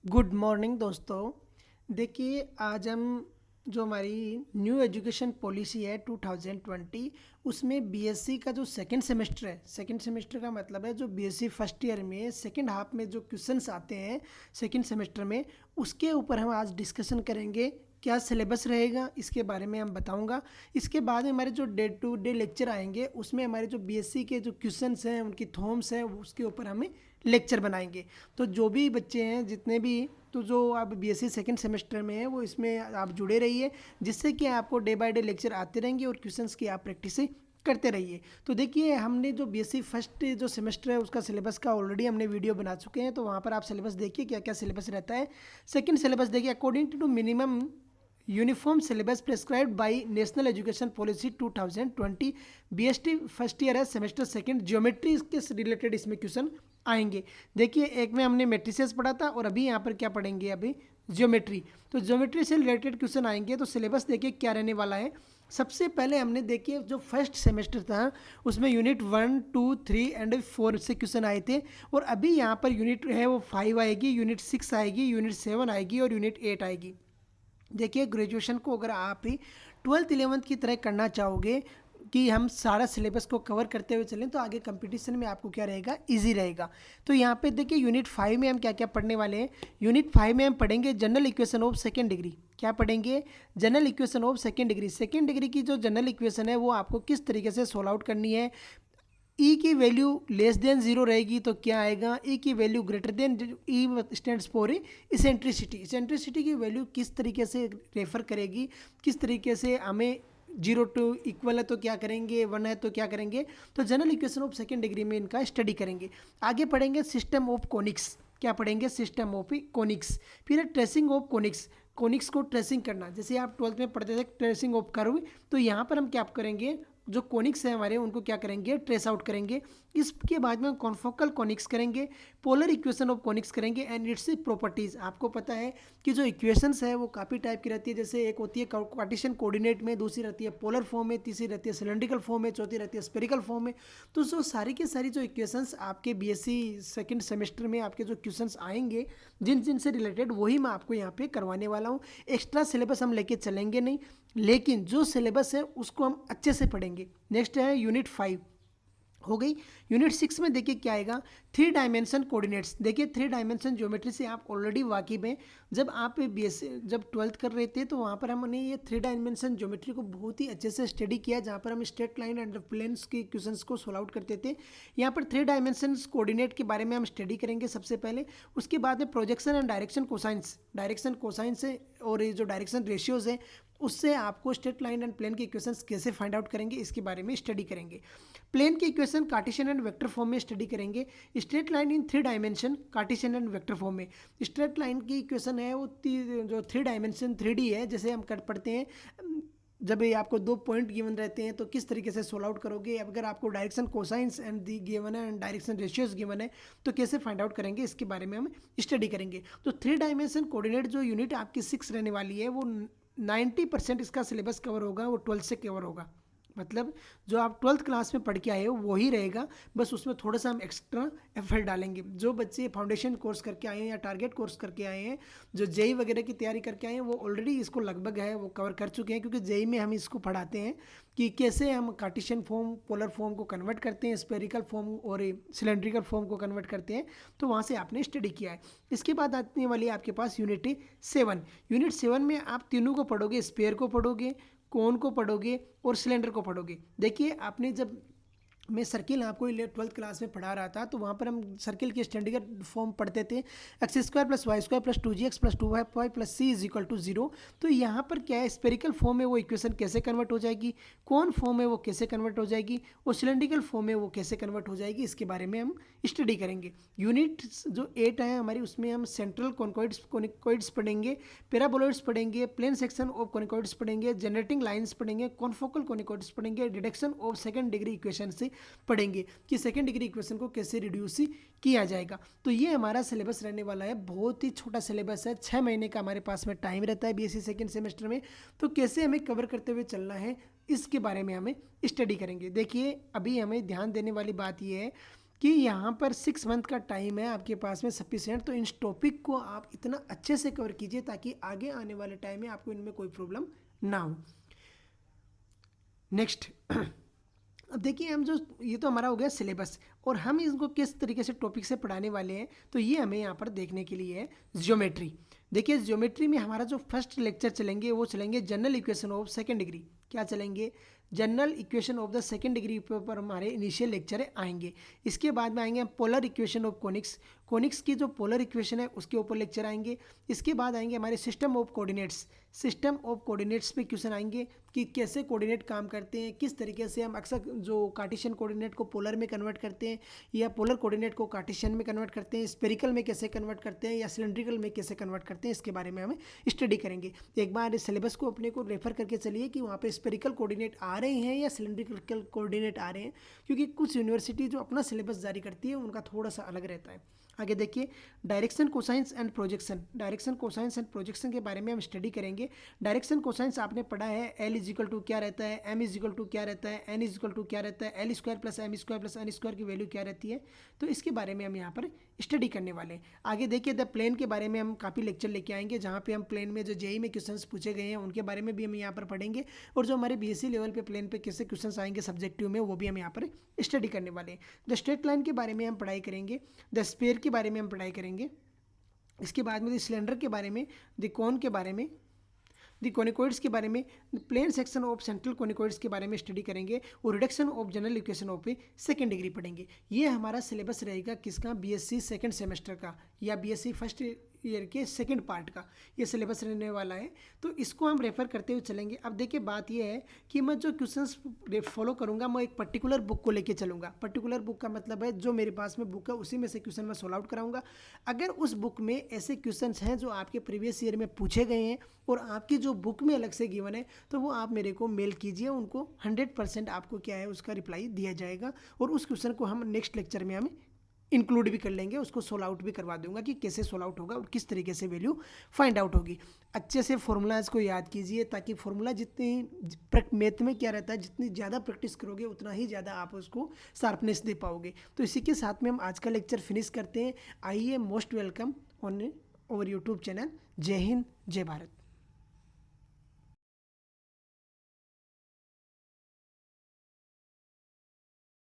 Good morning दोस्तों। देखिए आज हम जो हमारी न्यू एजुकेशन पॉलिसी है 2020 उसमें बीएससी का जो सेकंड सेमेस्टर है, सेकंड सेमेस्टर का मतलब है जो बीएससी फर्स्ट ईयर में सेकंड हाफ में जो क्वेश्चंस आते हैं सेकंड सेमेस्टर में, उसके ऊपर हम आज डिस्कशन करेंगे। क्या सिलेबस रहेगा इसके बारे में हम बताऊंगा। इसके बाद में हमारे जो डे टू डे लेक्चर आएंगे उसमें हमारे जो बीएससी के जो क्वेश्चंस हैं उनकी थॉम्स हैं उसके ऊपर हमें लेक्चर बनाएंगे। तो जो भी बच्चे हैं जितने भी, तो जो आप बीएससी सेकंड सेमेस्टर में है वो इसमें आप जुड़े रहिए, जिससे कि आपको डे बाय डे लेक्चर आते रहेंगे और क्वेश्चंस की आप प्रैक्टिस करते रहिए। तो देखिए हमने जो बीएससी फर्स्ट जो सेमेस्टर है उसका सिलेबस का ऑलरेडी हमने वीडियो बना चुके हैं, तो वहाँ पर आप सिलेबस देखिए क्या क्या सिलेबस रहता है। सेकंड सिलेबस देखिए according to minimum uniform syllabus prescribed by national education policy 2020 BST first year है सेमेस्टर सेकंड ज्योमेट्री के रिलेटेड इसमें क्वेश्चन आएंगे। देखिए एक में हमने मैट्रिसेस पढ़ा था और अभी यहाँ पर क्या पढ़ेंगे, अभी ज्योमेट्री। तो ज्योमेट्री से रिलेटेड क्वेश्चन आएंगे। तो सिलेबस देखिए क्या रहने वाला है। सबसे पहले हमने देखिए जो फर्स्ट सेमेस्टर था उसमें यूनिट 1, 2, 3 एंड 4 से क्वेश्चन आए थे, और अभी यहाँ पर यूनिट है वो 5 आएगी, यूनिट 6 आएगी, यूनिट 7 आएगी और यूनिट 8 आएगी। देखिए ग्रेजुएशन को अगर आप ही ट्वेल्थ इलेवंथ की तरह करना चाहोगे कि हम सारा सिलेबस को कवर करते हुए चलें, तो आगे कंपटीशन में आपको क्या रहेगा, इजी रहेगा। तो यहाँ पे देखिए यूनिट 5 में हम क्या क्या पढ़ने वाले हैं। यूनिट 5 में हम पढ़ेंगे general equation of second degree. क्या पढ़ेंगे? General equation of second degree. Second degree की जो जनरल इक्वेशन है वो आपको किस तरीके से सोल्व आउट करनी है। ई की वैल्यू लेस देन जीरो रहेगी तो क्या आएगा, ई की value greater than, E stands for eccentricity, eccentricity की वैल्यू किस तरीके से रेफर करेगी, किस तरीके से हमें जीरो टू इक्वल है तो क्या करेंगे, वन है तो क्या करेंगे। तो general equation of second degree में इनका स्टडी करेंगे। आगे पढ़ेंगे सिस्टम ऑफ कोनिक्स। क्या पढ़ेंगे? System of conics. फिर है ट्रेसिंग ऑफ कोनिक्स, कोनिक्स को ट्रेसिंग करना। जैसे आप ट्वेल्थ में पढ़ते थे ट्रेसिंग ऑफ कर्व, तो यहाँ पर हम क्या करेंगे, जो कोनिक्स है हमारे उनको क्या करेंगे, ट्रेस आउट करेंगे। इसके बाद में कॉन्फोकल कोनिक्स करेंगे, पोलर इक्वेशन ऑफ कोनिक्स करेंगे एंड इट्स प्रॉपर्टीज। आपको पता है कि जो इक्वेशंस है वो काफ़ी टाइप की रहती है। जैसे एक होती है कार्टेशियन कोऑर्डिनेट में, दूसरी रहती है पोलर फॉर्म में, तीसरी रहती है सिलेंड्रिकल फॉर्म में, चौथी रहती है स्फेरिकल फॉर्म में। तो जो सारी की सारी जो इक्वेशंस आपके बीएससी सेकंड सेमेस्टर में आपके जो क्वेश्चंस आएंगे जिन जिन से रिलेटेड, वही मैं आपको यहाँ पे करवाने वाला हूँ। एक्स्ट्रा सिलेबस हम लेके चलेंगे नहीं, लेकिन जो सिलेबस है उसको हम अच्छे से पढ़ेंगे। नेक्स्ट है यूनिट 5 हो गई। यूनिट 6 में देखिए क्या आएगा, 3 डायमेंशन कोऑर्डिनेट्स। देखिए 3 डायमेंशन ज्योमेट्री से आप ऑलरेडी वाकिफ हैं। जब आप बीएससी जब ट्वेल्थ कर रहे थे तो वहाँ पर हमने ये 3 डायमेंशन ज्योमेट्री को बहुत ही अच्छे से स्टडी किया, जहाँ पर हम स्ट्रेट लाइन एंड प्लेन्स के क्वेश्चंस को सोल्व आउट करते थे। यहाँ पर 3 डायमेंशन कोऑर्डिनेट के बारे में हम स्टडी करेंगे सबसे पहले। उसके बाद में projection and direction cosines, direction cosines है और ये जो डायरेक्शन रेशियोज है उससे आपको स्ट्रेट लाइन एंड प्लेन के इक्वेशंस कैसे फाइंड आउट करेंगे इसके बारे में स्टडी करेंगे। प्लेन के equation Cartesian and vector form में स्टडी करेंगे। Straight line in 3 dimension Cartesian and vector form में। स्ट्रेट लाइन की इक्वेशन है वो जो 3 डायमेंशन 3D है, जैसे हम कर पढ़ते हैं जब ये आपको 2 पॉइंट गिवन रहते हैं तो किस तरीके से सोल्व आउट करोगे। अगर आपको direction cosines and the given है एंड डायरेक्शन रेशियोज गिवन है तो कैसे फाइंड आउट करेंगे, इसके बारे में हम स्टडी करेंगे। तो 3 डायमेंशन कोऑर्डिनेट जो यूनिट आपकी 6 रहने वाली है वो 90% इसका सिलेबस कवर होगा, वो 12 से कवर होगा। मतलब जो आप ट्वेल्थ क्लास में पढ़ के आए हो वही रहेगा, बस उसमें थोड़ा सा हम एक्स्ट्रा एफर्ट डालेंगे। जो बच्चे फाउंडेशन कोर्स करके आए हैं या टारगेट कोर्स करके आए हैं, जो जेई वगैरह की तैयारी करके आए हैं, वो ऑलरेडी इसको लगभग है वो कवर कर चुके हैं, क्योंकि जेई में हम इसको पढ़ाते हैं कि कैसे हम कार्टेशियन फॉर्म पोलर फॉर्म को कन्वर्ट करते हैं, स्फेरिकल फॉर्म और सिलेंड्रिकल फॉर्म को कन्वर्ट करते हैं। तो वहाँ से आपने स्टडी किया है। इसके बाद आने वाली है आपके पास यूनिट 7। यूनिट 7 में आप तीनों को पढ़ोगे, स्पेयर को पढ़ोगे, कोन को पढ़ोगे और सिलेंडर को पढ़ोगे। देखिए आपने जब मैं सर्किल आपको ट्वेल्थ क्लास में पढ़ा रहा था तो वहाँ पर हम सर्किल के स्टैंडर्ड फॉर्म पढ़ते थे, x square plus y square plus 2gx plus 2y plus c is equal to 0। तो यहाँ पर क्या है, स्पेरिकल फॉर्म में वो इक्वेशन कैसे कन्वर्ट हो जाएगी, कौन फॉर्म में वो कैसे कन्वर्ट हो जाएगी और सिलेंड्रिकल फॉर्म में वो कैसे कन्वर्ट हो जाएगी, इसके बारे में हम स्टडी करेंगे। यूनिट जो 8 है हमारी, उसमें हम सेंट्रल कॉनिकॉइड्स पढ़ेंगे, पैराबोलॉइड्स पढ़ेंगे, प्लेन सेक्शन ऑफ कॉनिकॉइड्स पढ़ेंगे, जनरेटिंग लाइन्स पढ़ेंगे, कॉन्फोकल कॉनिकॉइड्स पढ़ेंगे, deduction of second degree equation से पढ़ेंगे कि सेकंड डिग्री इक्वेशन को कैसे रिड्यूस किया जाएगा। तो ये हमारा सिलेबस रहने वाला है। बहुत ही छोटा सिलेबस है, 6 महीने का हमारे पास में टाइम रहता है बीएससी सेकंड सेमेस्टर में। तो कैसे हमें कवर करते हुए चलना है इसके बारे में हमें स्टडी करेंगे। देखिए अभी हमें ध्यान देने वाली बात यह है कि यहाँ पर 6 मंथ का टाइम है आपके पास में सफिशिएंट, तो इन टॉपिक को आप इतना अच्छे से कवर कीजिए ताकि आगे आने वाले टाइम में आपको इनमें कोई प्रॉब्लम ना हो। नेक्स्ट अब देखिए हम जो ये तो हमारा हो गया सिलेबस, और हम इसको किस तरीके से टॉपिक से पढ़ाने वाले हैं, तो ये हमें यहाँ पर देखने के लिए है ज्योमेट्री। देखिए ज्योमेट्री में हमारा जो फर्स्ट लेक्चर चलेंगे वो चलेंगे general equation of second degree. क्या चलेंगे? General equation of the second degree के ऊपर हमारे इनिशियल लेक्चर आएंगे। इसके बाद में आएंगे polar equation of conics, conics की जो पोलर इक्वेशन है उसके ऊपर लेक्चर आएंगे। इसके बाद आएंगे हमारे system of coordinates, system of coordinates पे क्वेश्चन आएंगे कि कैसे कोऑर्डिनेट काम करते हैं, किस तरीके से हम अक्सर जो कार्टेशियन कोऑर्डिनेट को पोलर में कन्वर्ट करते हैं या पोलर कोऑर्डिनेट को कार्टेशियन में कन्वर्ट करते हैं, स्फेरिकल में कैसे कन्वर्ट करते हैं या सिलेंड्रिकल में कैसे कन्वर्ट करते हैं, इसके बारे में हमें स्टडी करेंगे। एक बार सिलेबस को अपने को रेफर करके चलिए कि वहाँ पे स्फेरिकल कोऑर्डिनेट आ रहे हैं या सिलेंड्रिकल कोऑर्डिनेट आ रहे हैं, क्योंकि कुछ यूनिवर्सिटी जो अपना सिलेबस जारी करती है उनका थोड़ा सा अलग रहता है। आगे देखिए direction cosines and projection, direction cosines and projection के बारे में हम स्टडी करेंगे। डायरेक्शन कोसाइंस आपने पढ़ा है, एल इज इक्वल टू क्या रहता है, एम इज इक्वल टू क्या रहता है, एन इज इक्वल टू क्या रहता है, l square plus m square plus n square की वैल्यू क्या रहती है, तो इसके बारे में हम यहाँ पर स्टडी करने वाले हैं। आगे देखिए द प्लेन के बारे में हम काफ़ी लेक्चर लेके आएंगे, जहाँ पे हम प्लेन में जो जेईई में क्वेश्चंस पूछे गए हैं उनके बारे में भी हम यहाँ पर पढ़ेंगे, और जो हमारे बीएससी लेवल पे प्लेन पे कैसे क्वेश्चंस आएंगे सब्जेक्टिव में वो भी हम यहाँ पर स्टडी करने वाले हैं। द स्ट्रेट लाइन के बारे में हम पढ़ाई करेंगे, द स्फीयर के बारे में हम पढ़ाई करेंगे। इसके बाद में सिलेंडर के बारे में, द कोन के बारे में, द कोनिकॉइड्स के बारे में, प्लेन सेक्शन ऑफ सेंट्रल कोनिकॉइड्स के बारे में स्टडी करेंगे, और reduction of general equation of second degree पढ़ेंगे। ये हमारा सिलेबस रहेगा किसका? बीएससी सेकंड सेमेस्टर का या बीएससी फर्स्ट ईयर के सेकंड पार्ट का ये सिलेबस रहने वाला है, तो इसको हम रेफर करते हुए चलेंगे। अब देखिए बात ये है कि मैं जो क्वेश्चंस फॉलो करूंगा मैं एक पर्टिकुलर बुक को लेके चलूंगा। पर्टिकुलर बुक का मतलब है जो मेरे पास में बुक है उसी में से क्वेश्चन मैं सोल्व आउट कराऊंगा। अगर उस बुक में ऐसे क्वेश्चंस हैं जो आपके प्रीवियस ईयर में पूछे गए हैं और आपकी जो बुक में अलग से गिवन है, तो वो आप मेरे को मेल कीजिए, उनको 100% आपको क्या है उसका रिप्लाई दिया जाएगा, और उस क्वेश्चन को हम नेक्स्ट लेक्चर में हम इंक्लूड भी कर लेंगे, उसको सोल्व आउट भी करवा दूंगा कि कैसे सोल्व आउट होगा और किस तरीके से वैल्यू फाइंड आउट होगी। अच्छे से फॉर्मूलाज को याद कीजिए, ताकि फॉर्मूला जितनी मैथ में क्या रहता है, जितनी ज़्यादा प्रैक्टिस करोगे उतना ही ज़्यादा आप उसको शार्पनेस दे पाओगे। तो इसी के साथ में हम आज का लेक्चर फिनिश करते हैं। आइए, most welcome on our YouTube channel. जय हिंद, जय भारत।